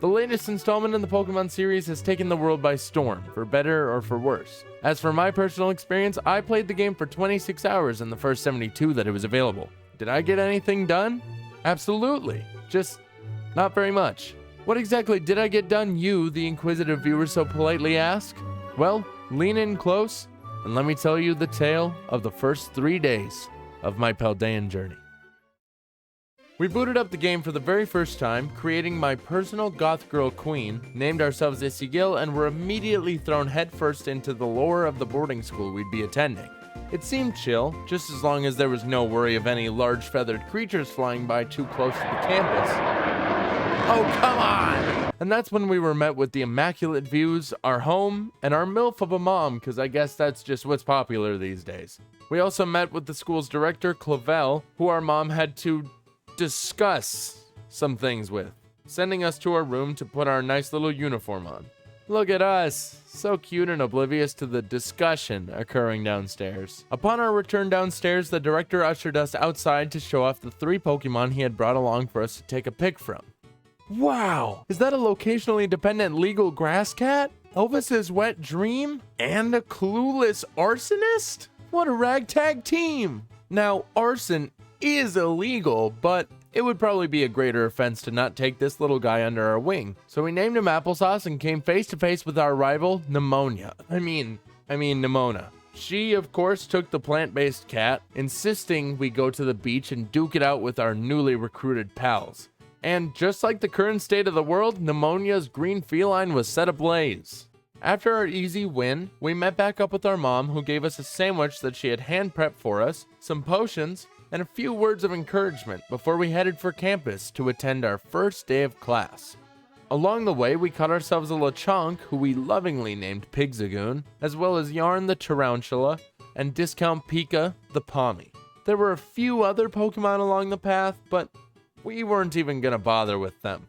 The latest installment in the Pokemon series has taken the world by storm, for better or for worse. As for my personal experience, I played the game for 26 hours in the first 72 that it was available. Did I get anything done? Absolutely. Just not very much. What exactly did I get done, you, the inquisitive viewer, so politely ask? Well, lean in close, and let me tell you the tale of the first 3 days of my Paldean journey. We booted up the game for the very first time, creating my personal goth girl queen, named ourselves Isigil, and were immediately thrown headfirst into the lore of the boarding school we'd be attending. It seemed chill, just as long as there was no worry of any large feathered creatures flying by too close to the campus. Oh, come on! And that's when we were met with the immaculate views, our home, and our MILF of a mom, because I guess that's just what's popular these days. We also met with the school's director, Clavel, who our mom had to discuss some things with, sending us to our room to put our nice little uniform on. Look at us, so cute and oblivious to the discussion occurring downstairs. Upon our return downstairs, the director ushered us outside to show off the 3 Pokemon he had brought along for us to take a pic from. Wow, is that a locationally dependent legal grass cat? Elvis's wet dream? And a clueless arsonist? What a ragtag team! Now, arson is illegal, but it would probably be a greater offense to not take this little guy under our wing. So we named him Applesauce and came face to face with our rival, Nimona. I mean Nimona. She, of course, took the plant-based cat, insisting we go to the beach and duke it out with our newly recruited pals. And just like the current state of the world, Nimonia's green feline was set ablaze. After our easy win, we met back up with our mom, who gave us a sandwich that she had hand-prepped for us, some potions, and a few words of encouragement before we headed for campus to attend our first day of class. Along the way, we caught ourselves a Lechonk, who we lovingly named Pigzagoon, as well as Yarn the Tarantula, and Discount Pika the Pommy. There were a few other Pokemon along the path, but we weren't even gonna bother with them.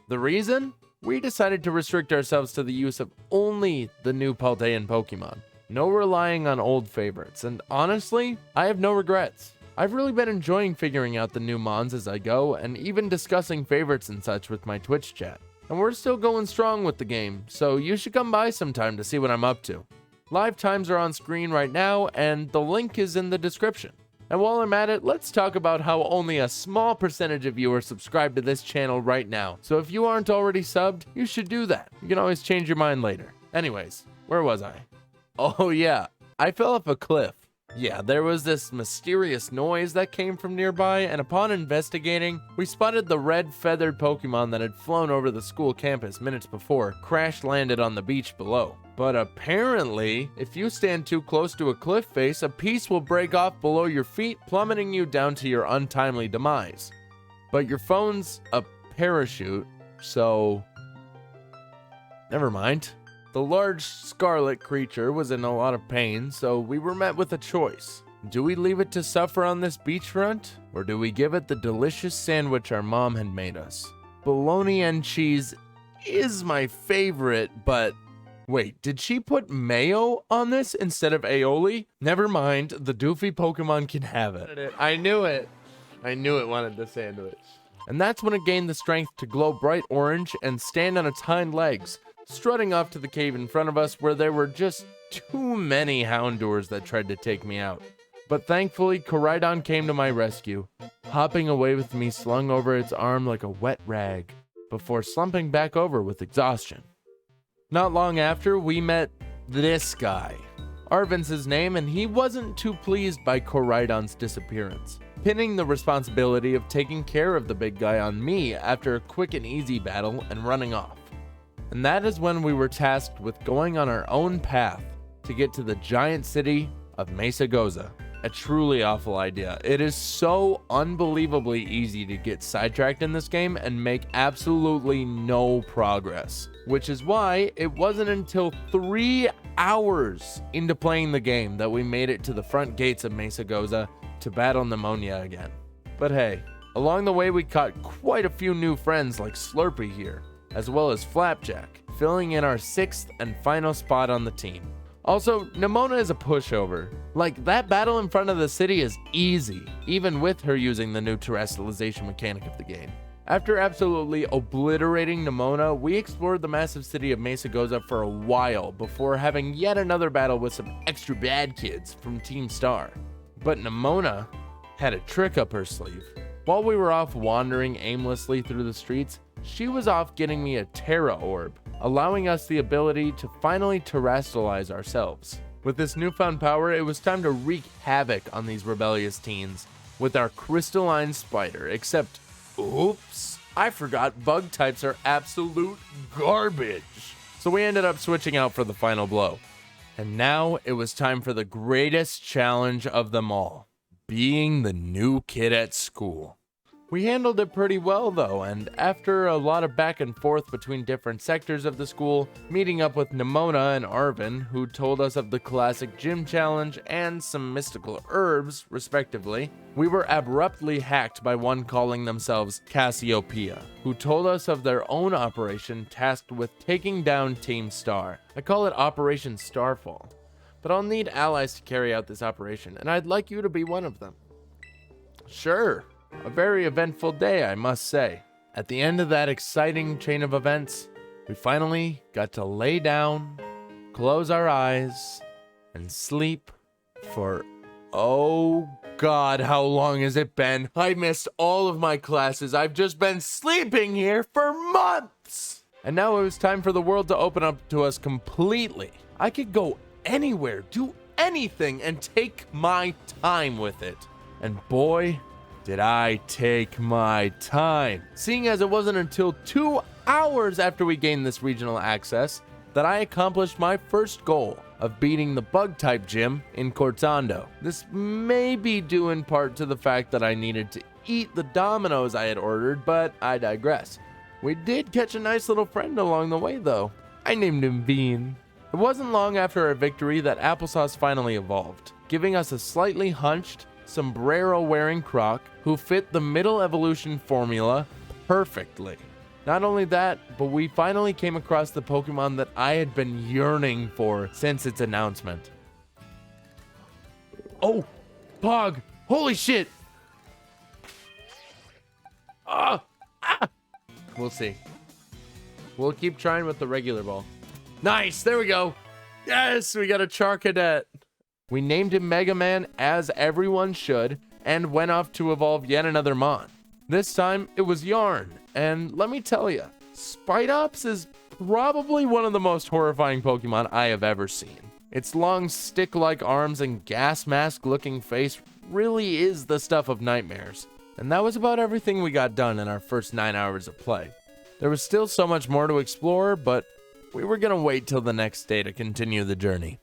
The reason? We decided to restrict ourselves to the use of only the new Paldean Pokemon. No relying on old favorites, and honestly, I have no regrets. I've really been enjoying figuring out the new Mons as I go, and even discussing favorites and such with my Twitch chat. And we're still going strong with the game, so you should come by sometime to see what I'm up to. Live times are on screen right now, and the link is in the description. And while I'm at it, let's talk about how only a small percentage of you are subscribed to this channel right now. So if you aren't already subbed, you should do that. You can always change your mind later. Anyways, where was I? Oh yeah, I fell off a cliff. Yeah, there was this mysterious noise that came from nearby, and upon investigating, we spotted the red feathered Pokemon that had flown over the school campus minutes before crash landed on the beach below. But apparently, if you stand too close to a cliff face, a piece will break off below your feet, plummeting you down to your untimely demise. But your phone's a parachute, so never mind. The large scarlet creature was in a lot of pain, so we were met with a choice. Do we leave it to suffer on this beachfront, or do we give it the delicious sandwich our mom had made us? Bologna and cheese is my favorite, but wait, did she put mayo on this instead of aioli? Never mind, the doofy Pokemon can have it. I knew it. I knew it wanted the sandwich. And that's when it gained the strength to glow bright orange and stand on its hind legs, strutting off to the cave in front of us where there were just too many Houndours that tried to take me out. But thankfully, Koraidon came to my rescue, hopping away with me slung over its arm like a wet rag, before slumping back over with exhaustion. Not long after, we met this guy. Arvin's his name, and he wasn't too pleased by Koraidon's disappearance, pinning the responsibility of taking care of the big guy on me after a quick and easy battle and running off. And that is when we were tasked with going on our own path to get to the giant city of Mesa Goza. A truly awful idea. It is so unbelievably easy to get sidetracked in this game and make absolutely no progress. Which is why it wasn't until 3 hours into playing the game that we made it to the front gates of Mesa Goza to battle Pneumonia again. But hey, along the way we caught quite a few new friends like Slurpee here, as well as Flapjack, filling in our 6th and final spot on the team. Also, Nimona is a pushover. Like, that battle in front of the city is easy, even with her using the new terrestrialization mechanic of the game. After absolutely obliterating Nimona, we explored the massive city of Mesa Goza for a while before having yet another battle with some extra bad kids from Team Star. But Nimona had a trick up her sleeve. While we were off wandering aimlessly through the streets, she was off getting me a Terra Orb, allowing us the ability to finally terrestrialize ourselves. With this newfound power, it was time to wreak havoc on these rebellious teens with our crystalline spider, except, oops, I forgot bug types are absolute garbage. So we ended up switching out for the final blow. And now it was time for the greatest challenge of them all, being the new kid at school. We handled it pretty well though, and after a lot of back and forth between different sectors of the school, meeting up with Nimona and Arvin, who told us of the classic gym challenge and some mystical herbs, respectively, we were abruptly hacked by one calling themselves Cassiopeia, who told us of their own operation tasked with taking down Team Star. I call it Operation Starfall, but I'll need allies to carry out this operation, and I'd like you to be one of them. Sure. A very eventful day, I must say. At the end of that exciting chain of events, we finally got to lay down, close our eyes, and sleep for, oh God, how long has it been? I missed all of my classes. I've just been sleeping here for months. And now it was time for the world to open up to us completely. I could go anywhere, do anything, and take my time with it. And boy, did I take my time. Seeing as it wasn't until 2 hours after we gained this regional access that I accomplished my first goal of beating the bug type gym in Cortando. This may be due in part to the fact that I needed to eat the Dominoes I had ordered, but I digress. We did catch a nice little friend along the way though. I named him Bean. It wasn't long after our victory that Applesauce finally evolved, giving us a slightly hunched, sombrero-wearing croc who fit the middle evolution formula perfectly. Not only that, but we finally came across the Pokemon that I had been yearning for since its announcement. Oh, Pog! Holy shit! We'll see. We'll keep trying with the regular ball. Nice! There we go! Yes! We got a Charcadet! We named him Mega Man, as everyone should, and went off to evolve yet another Mon. This time, it was Yarn, and let me tell ya, Spidops is probably one of the most horrifying Pokemon I have ever seen. Its long stick-like arms and gas mask-looking face really is the stuff of nightmares. And that was about everything we got done in our first 9 hours of play. There was still so much more to explore, but we were gonna wait till the next day to continue the journey.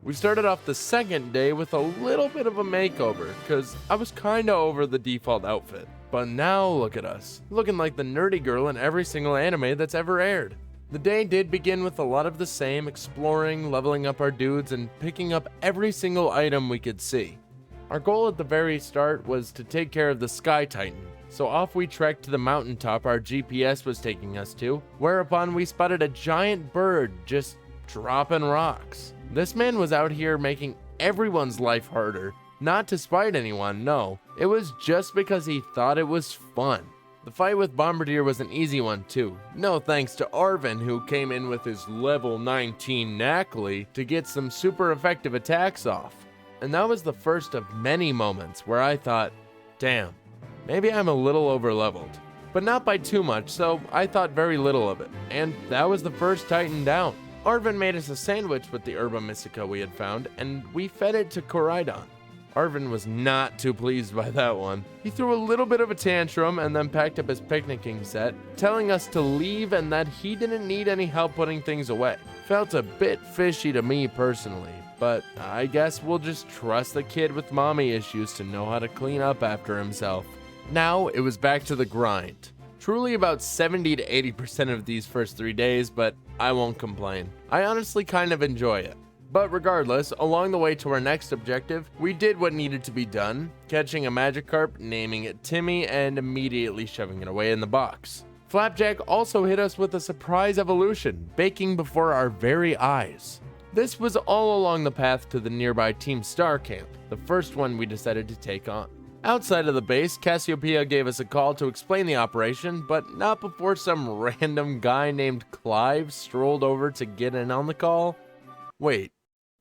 We started off the second day with a little bit of a makeover, cause I was kinda over the default outfit. But now look at us, looking like the nerdy girl in every single anime that's ever aired. The day did begin with a lot of the same, exploring, leveling up our dudes, and picking up every single item we could see. Our goal at the very start was to take care of the Sky Titan, so off we trekked to the mountaintop our GPS was taking us to, whereupon we spotted a giant bird just dropping rocks. This man was out here making everyone's life harder, not to spite anyone, no. It was just because he thought it was fun. The fight with Bombardier was an easy one too. No thanks to Arvin, who came in with his level 19 Knackley to get some super effective attacks off. And that was the first of many moments where I thought, damn, maybe I'm a little overleveled. But not by too much, so I thought very little of it. And that was the first Titan down. Arvin made us a sandwich with the Herba Mystica we had found, and we fed it to Koraidon. Arvin was not too pleased by that one. He threw a little bit of a tantrum and then packed up his picnicking set, telling us to leave and that he didn't need any help putting things away. Felt a bit fishy to me personally, but I guess we'll just trust the kid with mommy issues to know how to clean up after himself. Now it was back to the grind. Truly about 70 to 80% of these first 3 days, but I won't complain. I honestly kind of enjoy it. But regardless, along the way to our next objective, we did what needed to be done, catching a Magikarp, naming it Timmy, and immediately shoving it away in the box. Flapjack also hit us with a surprise evolution, baking before our very eyes. This was all along the path to the nearby Team Star camp, the first one we decided to take on. Outside of the base, Cassiopeia gave us a call to explain the operation, but not before some random guy named Clive strolled over to get in on the call. Wait,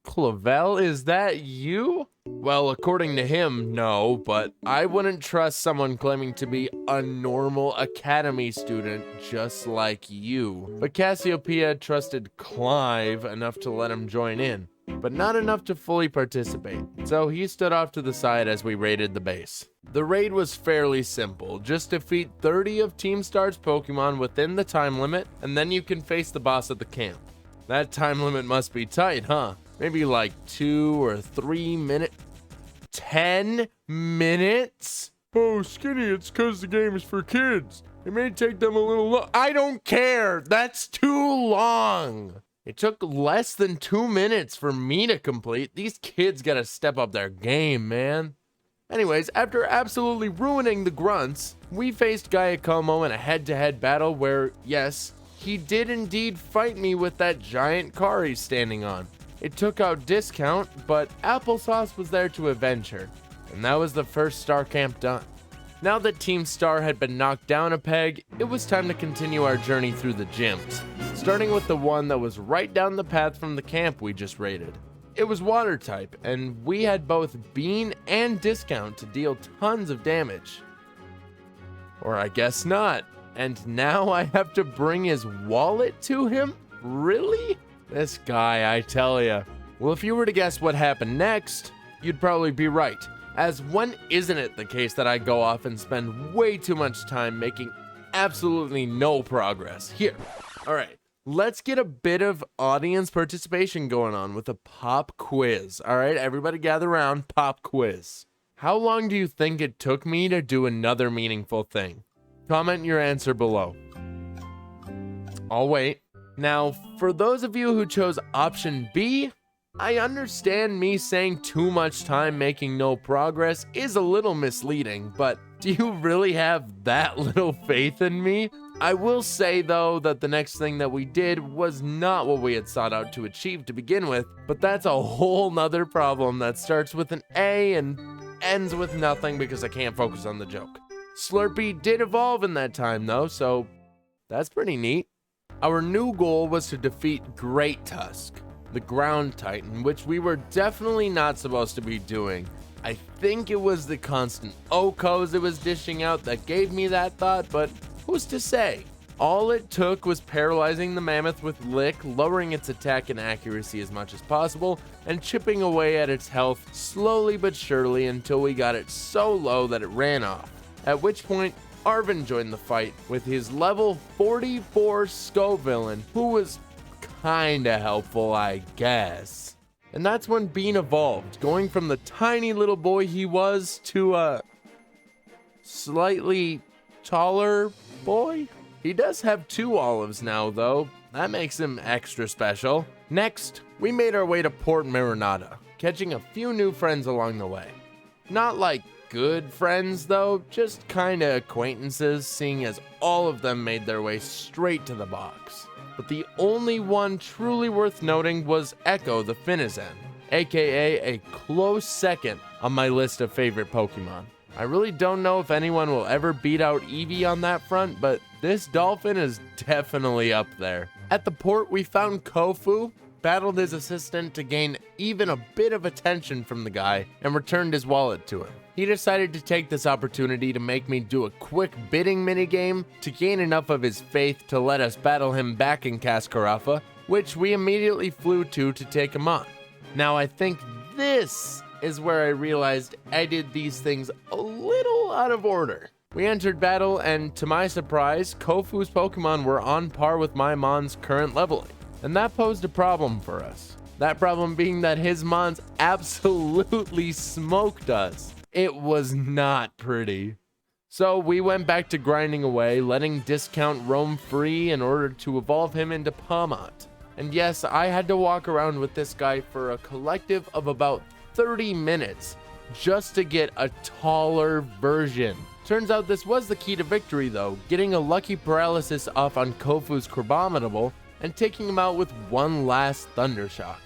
Clavel, is that you? Well, according to him, no, but I wouldn't trust someone claiming to be a normal academy student just like you. But Cassiopeia trusted Clive enough to let him join in, but not enough to fully participate, so he stood off to the side as we raided the base. The raid was fairly simple, just defeat 30 of Team Star's Pokemon within the time limit, and then you can face the boss at the camp. That time limit must be tight, huh? Maybe like 2 or 3 minutes. 10 minutes? Oh, Skinny, it's cause the game is for kids. It may take them a little long. I don't care. That's too long. It took less than 2 minutes for me to complete. These kids gotta step up their game, man. Anyways, after absolutely ruining the grunts, we faced Giacomo in a head-to-head battle where, yes, he did indeed fight me with that giant car he's standing on. It took out Discount, but Applesauce was there to avenge her, and that was the first Star Camp done. Now that Team Star had been knocked down a peg, it was time to continue our journey through the gyms, starting with the one that was right down the path from the camp we just raided. It was water type, and we had both Bean and Discount to deal tons of damage. Or I guess not. And now I have to bring his wallet to him? Really? This guy, I tell ya. Well, if you were to guess what happened next, you'd probably be right. As when isn't it the case that I go off and spend way too much time making absolutely no progress? Here. Alright, let's get a bit of audience participation going on with a pop quiz. Alright, everybody gather around, pop quiz. How long do you think it took me to do another meaningful thing? Comment your answer below. I'll wait. Now, for those of you who chose option B, I understand me saying too much time making no progress is a little misleading, but do you really have that little faith in me? I will say though that the next thing that we did was not what we had sought out to achieve to begin with, but that's a whole nother problem that starts with an A and ends with nothing because I can't focus on the joke. Slurpee did evolve in that time though, so that's pretty neat. Our new goal was to defeat Great Tusk, the ground titan, which we were definitely not supposed to be doing. I think it was the constant Okos it was dishing out that gave me that thought, but who's to say? All it took was paralyzing the mammoth with Lick, lowering its attack and accuracy as much as possible, and chipping away at its health slowly but surely until we got it so low that it ran off. At which point, Arvin joined the fight with his level 44 Scovillain, who was kinda helpful, I guess. And that's when Bean evolved, going from the tiny little boy he was to a slightly taller boy. He does have 2 olives now though, that makes him extra special. Next, we made our way to Port Marinata, catching a few new friends along the way. Not like good friends though, just kinda acquaintances, seeing as all of them made their way straight to the box. But the only one truly worth noting was Echo the Finizen, aka a close second on my list of favorite Pokemon. I really don't know if anyone will ever beat out Eevee on that front, but this dolphin is definitely up there. At the port we found Kofu, battled his assistant to gain even a bit of attention from the guy, and returned his wallet to him. He decided to take this opportunity to make me do a quick bidding minigame to gain enough of his faith to let us battle him back in Cascarafa, which we immediately flew to take him on. Now I think this is where I realized I did these things a little out of order. We entered battle, and to my surprise, Kofu's Pokemon were on par with my Mon's current leveling, and that posed a problem for us. That problem being that his Mons absolutely smoked us. It was not pretty. So we went back to grinding away, letting Discount roam free in order to evolve him into Pawmot. And yes, I had to walk around with this guy for a collective of about 30 minutes just to get a taller version. Turns out this was the key to victory though, getting a lucky paralysis off on Kofu's Crabominable and taking him out with one last Thundershock.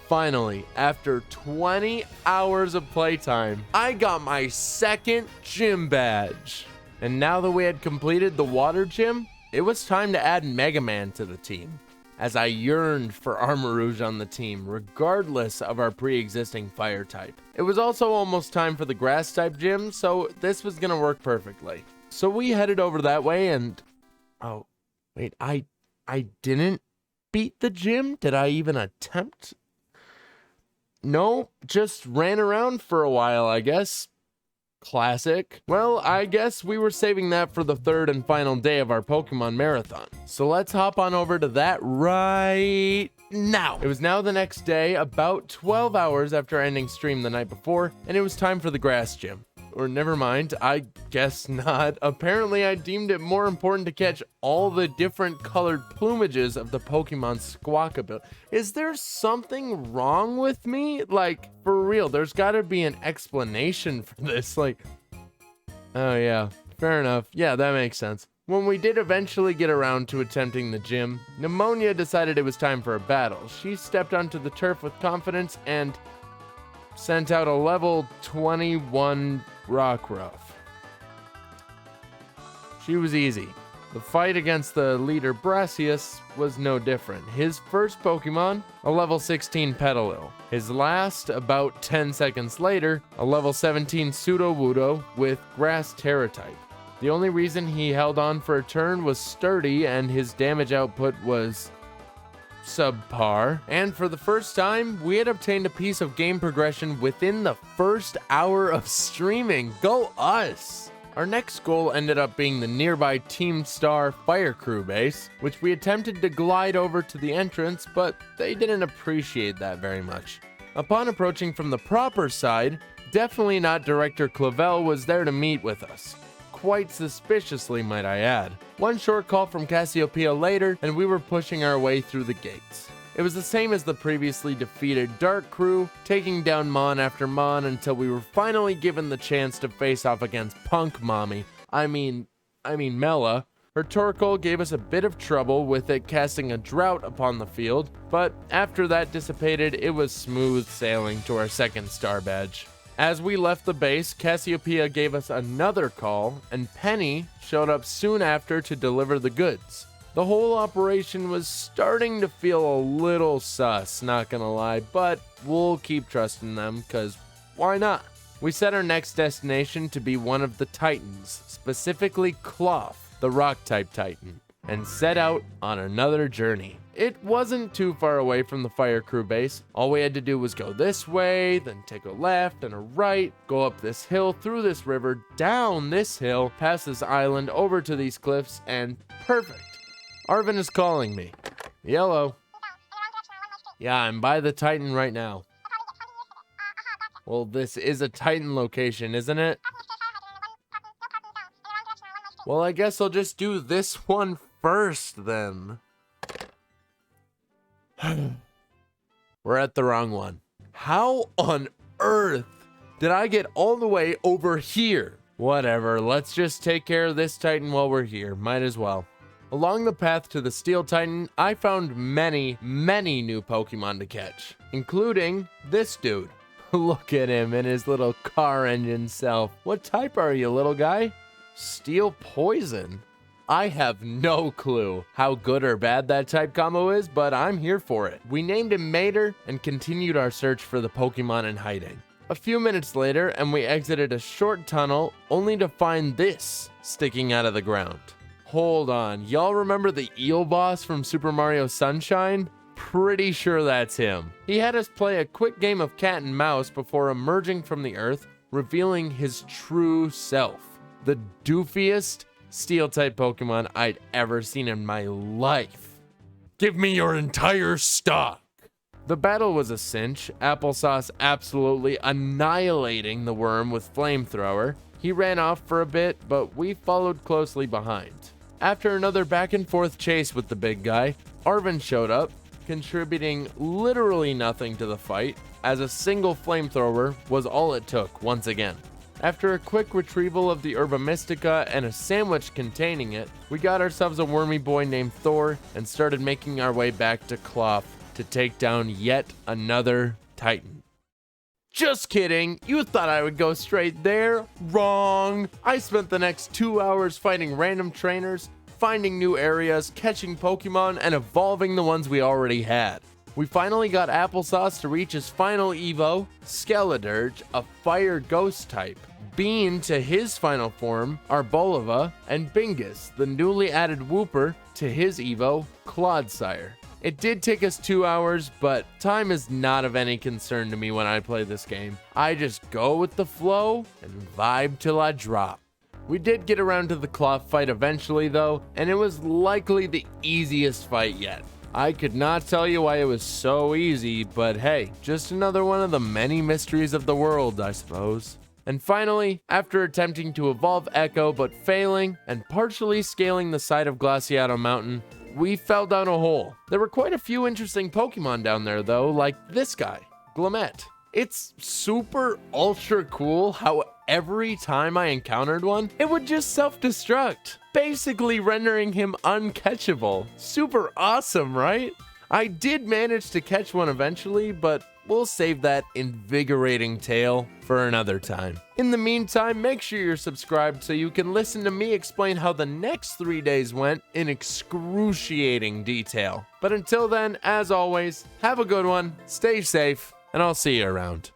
Finally, after 20 hours of playtime, I got my second gym badge. And now that we had completed the water gym, it was time to add Mega Man to the team, as I yearned for Armarouge on the team, regardless of our pre-existing fire type. It was also almost time for the grass type gym, so this was gonna work perfectly. So we headed over that way and... Oh, wait, I didn't beat the gym? Did I even attempt? No, just ran around for a while, I guess. Classic. Well, I guess we were saving that for the third and final day of our Pokemon Marathon. So let's hop on over to that right now. It was now the next day, about 12 hours after ending stream the night before, and it was time for the grass gym. Or never mind, I guess not. Apparently, I deemed it more important to catch all the different colored plumages of the Pokemon Squawkabill. Is there something wrong with me? Like, for real, there's gotta be an explanation for this. Like, oh yeah, fair enough. Yeah, that makes sense. When we did eventually get around to attempting the gym, Pneumonia decided it was time for a battle. She stepped onto the turf with confidence and sent out a level 21 Rockruff. She was easy. The fight against the leader Brassius was no different. His first Pokemon, a level 16 Petalil. His last, about 10 seconds later, a level 17 Sudowoodo with Grass Terra type. The only reason he held on for a turn was sturdy and his damage output was subpar. And for the first time, we had obtained a piece of game progression within the first hour of streaming. Go us! Our next goal ended up being the nearby Team Star Fire Crew base, which we attempted to glide over to the entrance, but they didn't appreciate that very much. Upon approaching from the proper side, definitely not Director Clavel was there to meet with us. Quite suspiciously, might I add. One short call from Cassiopeia later, and we were pushing our way through the gates. It was the same as the previously defeated Dark Crew, taking down Mon after Mon until we were finally given the chance to face off against Punk Mommy. I mean Mela. Her Torkoal gave us a bit of trouble with it casting a drought upon the field, but after that dissipated, it was smooth sailing to our second star badge. As we left the base, Cassiopeia gave us another call, and Penny showed up soon after to deliver the goods. The whole operation was starting to feel a little sus, not gonna lie, but we'll keep trusting them, cause why not? We set our next destination to be one of the Titans, specifically Cloth, the Rock-type Titan, and set out on another journey. It wasn't too far away from the Fire Crew base. All we had to do was go this way, then take a left and a right, go up this hill, through this river, down this hill, past this island, over to these cliffs, and perfect. Arvin is calling me. Yellow. Yeah, I'm by the Titan right now. Well, this is a Titan location, isn't it? Well, I guess I'll just do this one first, then. We're at the wrong one. How on earth did I get all the way over here? Whatever, let's just take care of this Titan while we're here. Might as well. Along the path to the Steel Titan, I found many new Pokemon to catch, including this dude. Look at him in his little car engine self. What type are you, little guy? Steel Poison? I have no clue how good or bad that type combo is, but I'm here for it. We named him Mater and continued our search for the Pokemon in hiding. A few minutes later, and we exited a short tunnel only to find this sticking out of the ground. Hold on, y'all remember the eel boss from Super Mario Sunshine? Pretty sure that's him. He had us play a quick game of cat and mouse before emerging from the earth, revealing his true self. The doofiest Steel-type Pokemon I'd ever seen in my life. Give me your entire stock! The battle was a cinch, Applesauce absolutely annihilating the worm with Flamethrower. He ran off for a bit, but we followed closely behind. After another back and forth chase with the big guy, Arvin showed up, contributing literally nothing to the fight, as a single Flamethrower was all it took once again. After a quick retrieval of the Herba Mystica and a sandwich containing it, we got ourselves a wormy boy named Thor and started making our way back to Cloth to take down yet another Titan. Just kidding, you thought I would go straight there? Wrong! I spent the next 2 hours fighting random trainers, finding new areas, catching Pokemon, and evolving the ones we already had. We finally got Applesauce to reach his final Evo, Skeledirge, a fire ghost type, Bean to his final form, Arboleva, and Bingus, the newly added Wooper, to his Evo, Clodsire. It did take us 2 hours, but time is not of any concern to me when I play this game. I just go with the flow and vibe till I drop. We did get around to the Claw fight eventually though, and it was likely the easiest fight yet. I could not tell you why it was so easy, but hey, just another one of the many mysteries of the world, I suppose. And finally, after attempting to evolve Echo but failing, and partially scaling the side of Glaciato Mountain, we fell down a hole. There were quite a few interesting Pokemon down there though, like this guy, Glamet. It's super ultra cool how every time I encountered one, it would just self-destruct, basically rendering him uncatchable. Super awesome, right? I did manage to catch one eventually, but we'll save that invigorating tale for another time. In the meantime, make sure you're subscribed so you can listen to me explain how the next 3 days went in excruciating detail. But until then, as always, have a good one, stay safe, and I'll see you around.